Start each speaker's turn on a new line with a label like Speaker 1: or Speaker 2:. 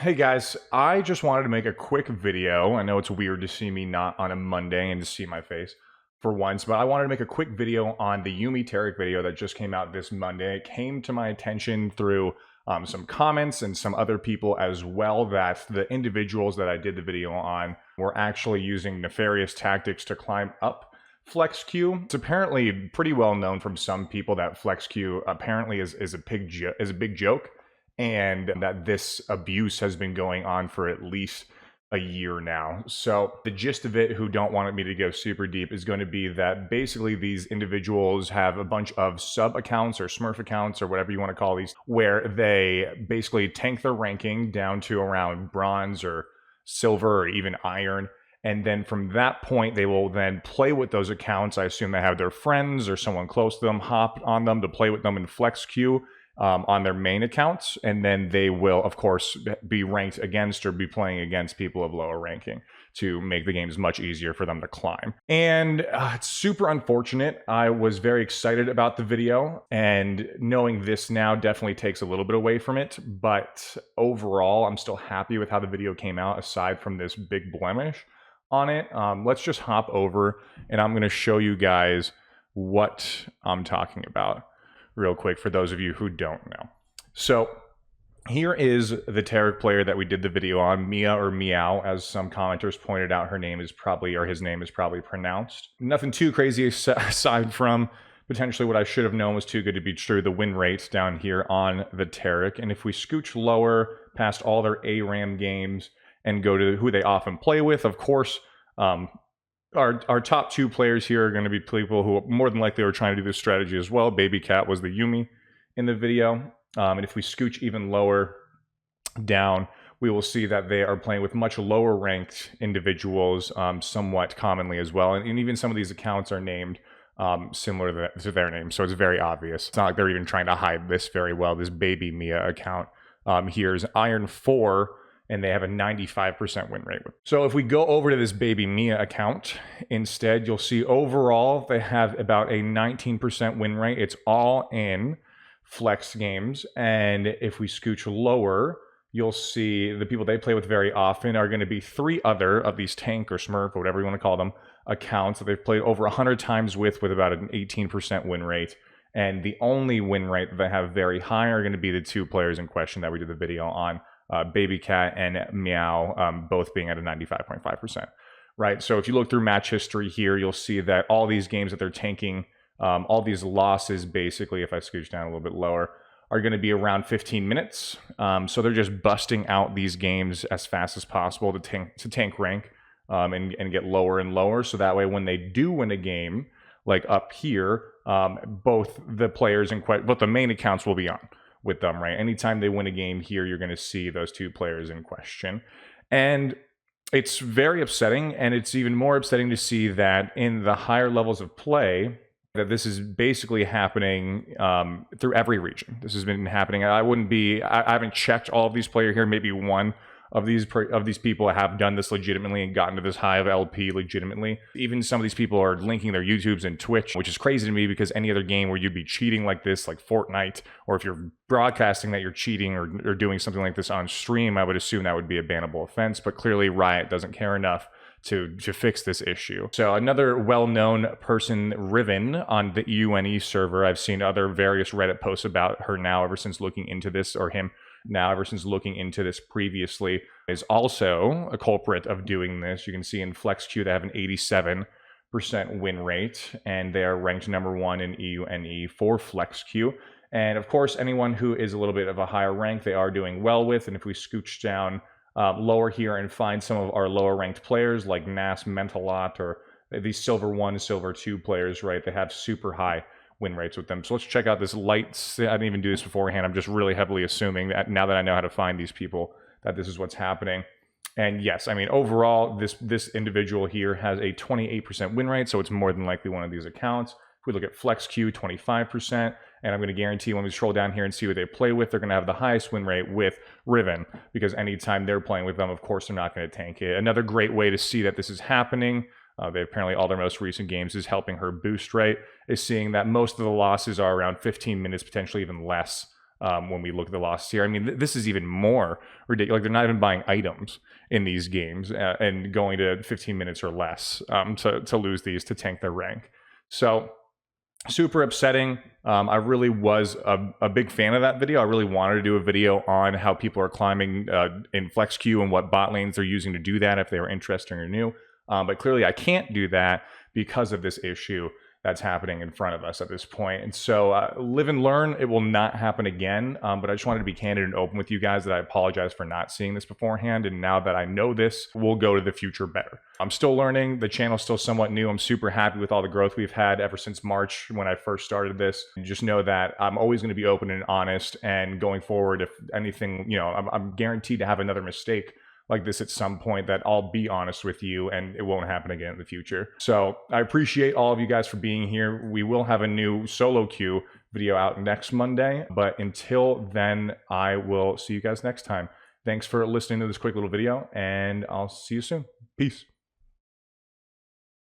Speaker 1: Hey guys, I just wanted to make a quick video. I know it's weird to see me not on a Monday and to see my face for once, but I wanted to make a quick video on the Yumi Tarek video that just came out this Monday. It came to my attention through some comments and some other people as well that the individuals that I did the video on were actually using nefarious tactics to climb up FlexQ. It's apparently pretty well known from some people that FlexQ apparently is a big joke, and that this abuse has been going on for at least a year now. So the gist of it, who don't want me to go super deep, is going to be that basically these individuals have a bunch of sub accounts or Smurf accounts or whatever you want to call these, where they basically tank their ranking down to around bronze or silver or even iron. And then from that point, they will then play with those accounts. I assume they have their friends or someone close to them hop on them to play with them in FlexQ. On their main accounts, and then they will, of course, be ranked against or be playing against people of lower ranking to make the games much easier for them to climb. And it's super unfortunate. I was very excited about the video, and knowing this now definitely takes a little bit away from it, but overall, I'm still happy with how the video came out, aside from this big blemish on it. Let's just hop over, and I'm going to show you guys what I'm talking about real quick for those of you who don't know. So here is the Tarek player that we did the video on, Mia or Meow, as some commenters pointed out. His name is probably pronounced. Nothing too crazy aside from potentially what I should have known was too good to be true, the win rate down here on the Tarek. And if we scooch lower past all their ARAM games and go to who they often play with, of course, our top two players here are going to be people who more than likely are trying to do this strategy as well. Baby Cat was the Yumi in the video. And if we scooch even lower down, we will see that they are playing with much lower ranked individuals somewhat commonly as well. And even some of these accounts are named similar to their names. So it's very obvious. It's not like they're even trying to hide this very well. This Baby Mia account here is Iron 4, and they have a 95% win rate. So if we go over to this Baby Mia account instead, you'll see overall they have about a 19% win rate. It's all in flex games. And if we scooch lower, you'll see the people they play with very often are going to be three other of these tank or Smurf or whatever you want to call them accounts that they've played over 100 times with about an 18% win rate. And the only win rate that they have very high are going to be the two players in question that we did the video on. Baby Cat and Meow, both being at a 95.5%, right? So if you look through match history here, you'll see that all these games that they're tanking, all these losses, basically, if I scooch down a little bit lower, are going to be around 15 minutes. So they're just busting out these games as fast as possible to tank rank and get lower and lower. So that way, when they do win a game, like up here, both the players both the main accounts will be on with them, right? Anytime they win a game here, you're going to see those two players in question. And it's very upsetting, and it's even more upsetting to see that in the higher levels of play, that this is basically happening through every region. This has been happening. I haven't checked all of these players here. Maybe one of these people have done this legitimately and gotten to this high of LP legitimately. Even some of these people are linking their YouTubes and Twitch, which is crazy to me, because any other game where you'd be cheating like this, like Fortnite, or if you're broadcasting that you're cheating or doing something like this on stream, I would assume that would be a bannable offense. But clearly Riot doesn't care enough to fix this issue. So another well-known person, Riven, on the UNE server, I've seen other various Reddit posts about her now ever since looking into this, or him now ever since looking into this previously, is also a culprit of doing this. You can see in FlexQ they have an 87% win rate, and they are ranked number 1 in EUNE for FlexQ. And of course, anyone who is a little bit of a higher rank, they are doing well with. And if we scooch down lower here and find some of our lower ranked players like Nas, Mentalot, or these Silver 1, Silver 2 players, right? They have super high win rates with them. So let's check out this light. I didn't even do this beforehand. I'm just really heavily assuming that now that I know how to find these people, that this is what's happening. And yes, I mean, overall, this individual here has a 28% win rate, so it's more than likely one of these accounts. If we look at FlexQ, 25%, and I'm going to guarantee when we scroll down here and see who they play with, they're going to have the highest win rate with Riven, because anytime they're playing with them, of course, they're not going to tank it. Another great way to see that this is happening, they apparently all their most recent games is helping her boost rate, is seeing that most of the losses are around 15 minutes, potentially even less when we look at the losses here. I mean, this is even more ridiculous. Like, they're not even buying items in these games and going to 15 minutes or less to lose these to tank their rank. So super upsetting. I really was a big fan of that video. I really wanted to do a video on how people are climbing in flex queue and what bot lanes they're using to do that if they were interested or new. But clearly I can't do that because of this issue that's happening in front of us at this point. And so live and learn. It will not happen again. But I just wanted to be candid and open with you guys that I apologize for not seeing this beforehand. And now that I know this, we'll go to the future better. I'm still learning. The channel's still somewhat new. I'm super happy with all the growth we've had ever since March when I first started this. And just know that I'm always going to be open and honest. And going forward, if anything, I'm guaranteed to have another mistake like this at some point, that I'll be honest with you and it won't happen again in the future. So I appreciate all of you guys for being here. We will have a new solo queue video out next Monday, but until then, I will see you guys next time. Thanks for listening to this quick little video, and I'll see you soon. Peace.